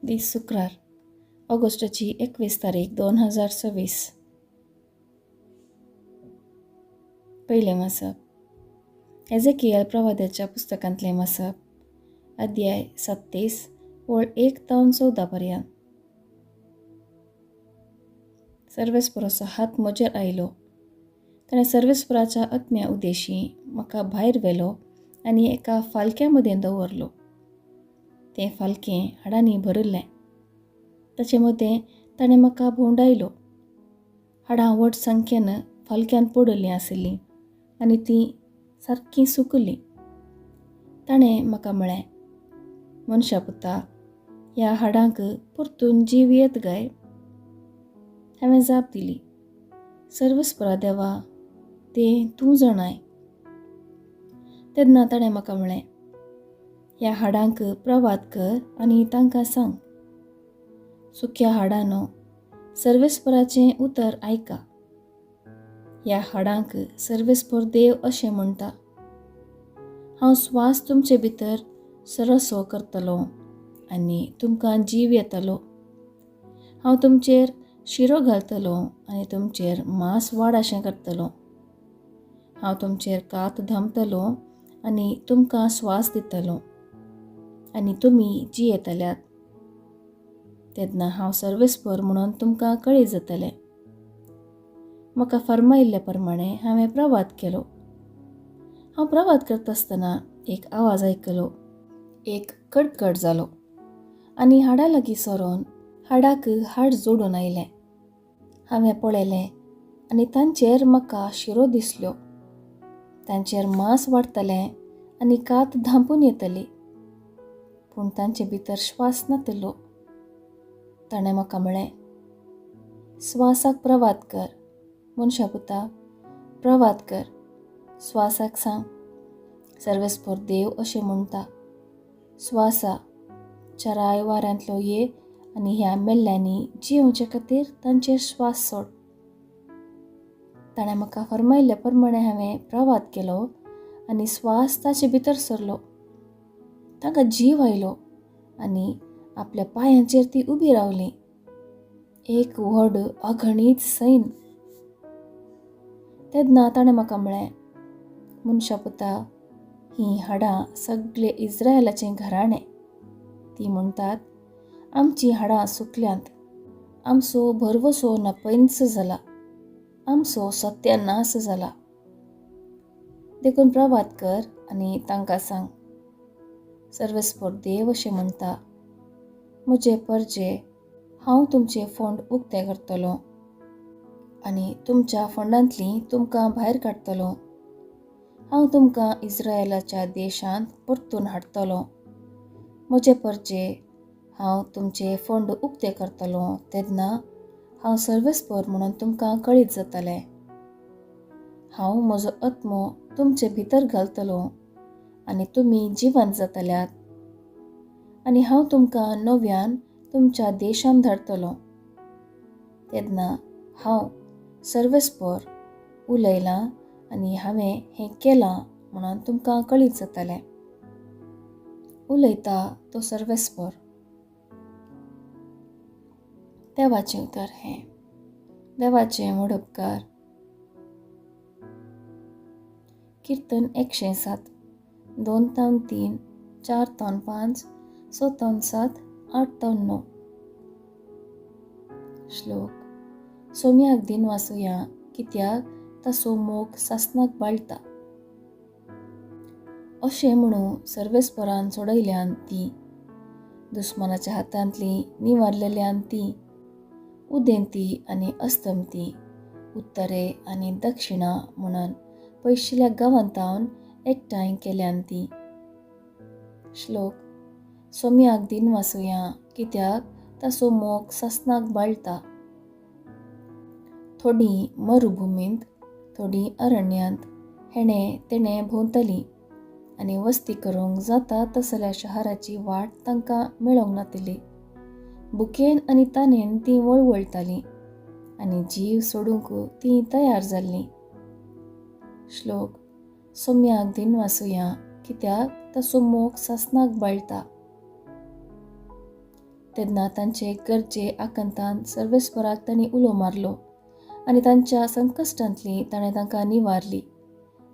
दीस शुक्रार ऑगस्टची 21 तारीख 2026. पहिले मसप एझेकियल प्रवाद्याच्या पुस्तकांतले मसप अध्याय 37 ओळ 1 तावन 14 पर्यंत. सर्वेस्पराचो हात म्हजेर आयलो. ताणें सर्वेस्पराच्या आत्म्या उद्देशी म्हाका भायर व्हेलो आनी एका फालक्या मदें दवरलो. तें फालकें हाडांनी भरिल्लें. ताचे मदें ताणें म्हाका भोंवडायलो. हाडां व्हड संख्येन फालक्यान पडिल्लीं आशिल्लीं आनी तीं सारकीं सुकलीं. ताणें म्हाका म्हळें, मनशा पुता, ह्या हाडांक परतून जीव येत गाय. हांवें जाप दिली, सर्वेस्परा देवा, तें तूं जाणाय. तेन्ना ताणें म्हाका म्हळें, ह्या हाडांक प्रवाद कर आनी तांकां सांग, सुक्या हाडांनो, सर्वेस्पराचें उतर आयका. ह्या हाडांक सर्वेस्पर देव अशें म्हणटा, हांव स्वास तुमचे भितर सरसो करतलो आनी तुमकां जीव येतलो. हांव तुमचेर शिरो घालतलो आनी तुमचेर मांस वाडाशें करतलो. हांव तुमचेर कात धांपतलो आनी तुमकां स्वास दितलो आनी तुमी जियेतल्यात. तेन्ना हांव सर्वेस्पर म्हणून तुमकां कळीत जातलें. म्हाका फर्मायिल्ले प्रमाणें हांवें प्रवाद केलो. हांव प्रवाद करता आसतना एक आवाज आयकलो. एक कडकड जालो आनी हाडा लागीं सरोन हाडाक हाड जोडून आयलें. हांवें पळयलें आनी तांचेर म्हाका शिरो दिसल्यो. तांचेर मांस वाडटलें आनी कात धांपून येतली, पूण तांचे भितर श्वास नातलो. ताणें म्हाका म्हळें, स्वासाक प्रवाद कर, मनशा पुता, प्रवाद कर. स्वासाक सांग, सर्वेस्पर देव अशें म्हणटा, स्वासा, चराय वाऱ्यांतलो ये आनी ह्या मेल्ल्यांनी जियोवचे खातीर तांचेर श्वास सोड. ताणें म्हाका फर्मायिल्ले प्रमाणें हांवें प्रवाद केलो आनी स्वास ताचे भितर सरलो. तांकां जीव आयलो आनी आपल्या पांयांचेर तीं उबीं रावलीं. एक व्हड अगणीत सैन. तेन्ना ताणें म्हाका म्हळें, मनशा पुता, हीं हाडां सगळे इस्रायेलाचें घराणें. तीं म्हणटात, आमचीं हाडां सुकल्यांत, आमचो भरवसो नपैंच जाला, आमचो सत्यानास जाला. देखून प्रवाद कर आनी तांकां सांग, सर्वेस्पर देव अशें म्हणटा, म्हजे परजे हांव तुमचे फोंड उक्ते करतलों आनी तुमच्या फोंडांतलीं तुमकां भायर काडटलों. हांव तुमकां इस्रायेलाच्या देशांत परतून हाडटलों. म्हजे परजे हांव तुमचे फोंड उक्ते करतलों तेन्ना हांव सर्वेस्पर म्हणून तुमकां कळीत जातलें. हांव म्हजो आत्मो तुमचे भितर घालतलों आनी तुमी जिवंत जातल्यात. आनी हांव तुमकां नव्यान तुमच्या देशांत धाडटलों. तेन्ना हांव सर्वेस्पर उलयलां आनी हांवें हें केलां म्हणून तुमकां कळीत जातलें. उलयता तो सर्वेस्पर. देवाचें उतर हें. देवाचें व्हड उपकार. कीर्तन 107 2 तावन 3 4 तावन 5 6 तावन 7 8 तावन 9. श्लोक. सोम्याक दिन वाचुया, कित्याक ताचो मोग सासणाक बाळटा. अशें म्हणून सर्वेस्परान सोडयल्यान तीं, दुस्मानाच्या हातांतलीं निवारलेल्यान तीं, उदेंती आनी अस्तमतीं, उत्तरे आनी दक्षिणा म्हणून पयशिल्ल्या गांवांतावन एकठांय केल्यान तीं. श्लोक. सोम्याक दिन वाचुया, कित्याक ताचो मोग सासणाक बाळटा. थोडीं मरुभुमींत, थोडीं अरण्यांत हेणें तेणें भोंवतलीं आनी वस्ती करूंक जाता तसल्या शहराची वाट तांकां मेळोंक नातली. भुकेन आनी तानेन तीं वळवळटालीं आनी जीव सोडूंक तीं तयार जाल्लीं. श्लोक. सोम्याक दिन वाचुया, कित्याक ताचो मोग सासणाक बाळटा. तेन्ना तांचे गरजे आकांतान सर्वेस्पराक तांणी उलो मारलो आनी तांच्या संकश्टांतली ताणें तांकां निवारली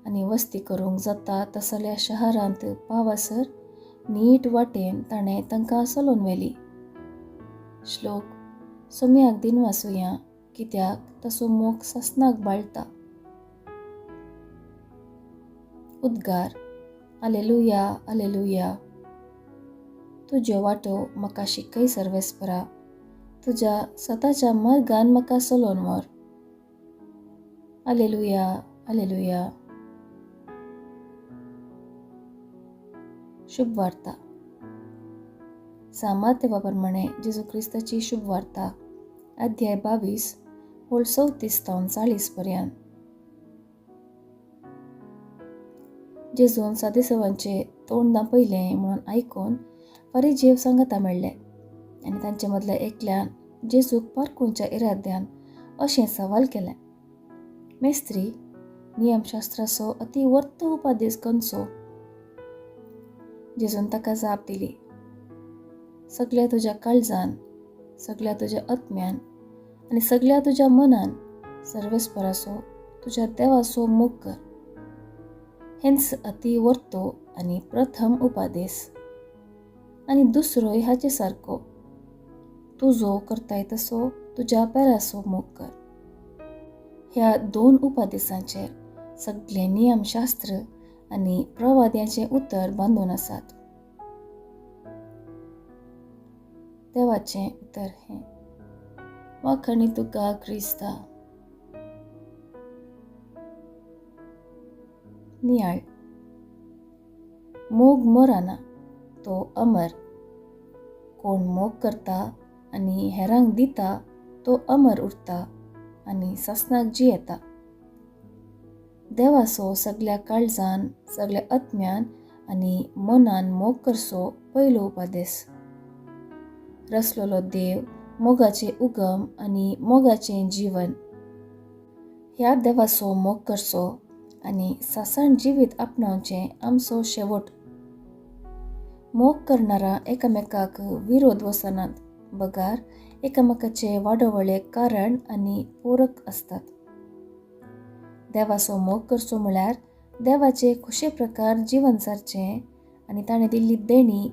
आनी वस्ती करूंक जाता तसल्या शहरांत पावासर नीट वाटेन ताणें तांकां चलोवन व्हेली. श्लोक 6 वाचुया, कित्याक ताचो मोग सासणाक बाळटा. उद्गार. आलेलुया, आलेलुया. तुज्यो वाटो म्हाका शिकय सर्वेस्परा, तुज्या स्वताच्या मार्गान म्हाका चलोवन व्हर. आलेलुया, आलेलुया. शुभ वार्ता. सामार्थ प्रमाणे जेजू क्रिस्ताची शुभ वार्ता, अध्याय 22 ओळ 34 ते 40 पर्यंत. जेजून सादेसवांचे तोंड दापयलें म्हणून आयकून फरिजेव सांगाता मेळ्ळे आनी तांचे मदल्या एकल्यान जेजूक पारखुंच्या इराद्यान अशें सवाल केलें, मेस्त्री, नियमशास्त्राचो अति वर्थ उपादेश खंयचो? जेजून ताका जाप दिली, सगळ्या तुज्या काळजान, सगळ्या तुज्या आत्म्यान आनी सगळ्या तुज्या मनान सर्वेस्पराचो तुज्या देवाचो मोग कर. हेंच अति वर्तो आनी प्रथम उपादेश. आनी दुसरोय हाचे सारको, तूं जो करताय तसो तुज्या पेराचो मोग कर. ह्या 2 उपादेशांचेर सगळे नियमशास्त्र आनी प्रवाद्यांचे उतर बांदून आसात. देवाचें उतर हें. वाखाणी तुका क्रिस्ता. नियाळ. मोग मरना, तो अमर. कोण मोग करता आनी हेरांक दिता तो अमर उरता आनी सासणाक जियेता. देवाचो सगळ्या काळजान, सगळ्या आत्म्यान आनी मनान मोग करचो पयलो उपादेश. रचलोलो देव, मोगाचे उगम आनी मोगाचें जीवन. ह्या देवाचो मोग करचो आनी सासण जिवीत आपणावचें आमचो शेवट. मोग करणारा एकामेकाक विरोध वचनात, बगार एकामेकाचे वाडोवळे कारण आनी पोरक असतात. देवाचो मोग करचो म्हळ्यार देवाचे खुशे प्रकार जीवन सारचें आनी ताणें दिल्ली देणी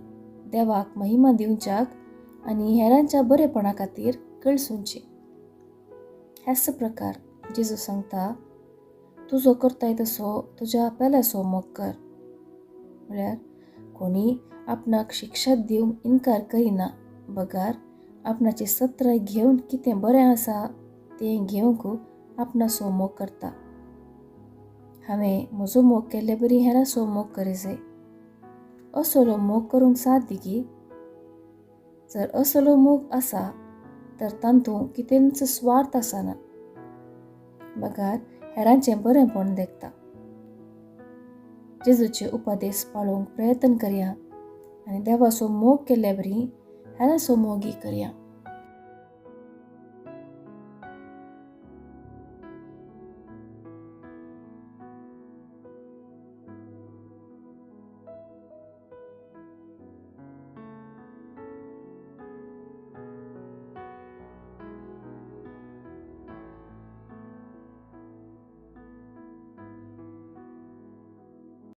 देवाक महिमा दिवच्याक आनी हेरांच्या बरेपणा खातीर कळसूंची. हेच प्रकार जेजू सांगता, तूं जो करताय तसो तुज्या पेल्याचो मोग कर. म्हळ्यार कोणी आपणाक शिक्षा दिवंक इन्कार करिना, बगार आपणाची सत्राय घेवन कितें बरें आसा तें घेवंक आपणाचो मोग करता. हांवें म्हजो मोग केल्ले बरी हेराचो मोग करी जाय. असलो मोग करूंक साथ दी. जर असलो मोग आसा तर तांतूं कितेंच स्वार्थ आसना, बगार हेरांचें बरेंपण देखता. जेजूचे उपादेश पाळूंक प्रयत्न करया आनी देवाचो मोग केल्ले बरी हेराचो मोगय करया.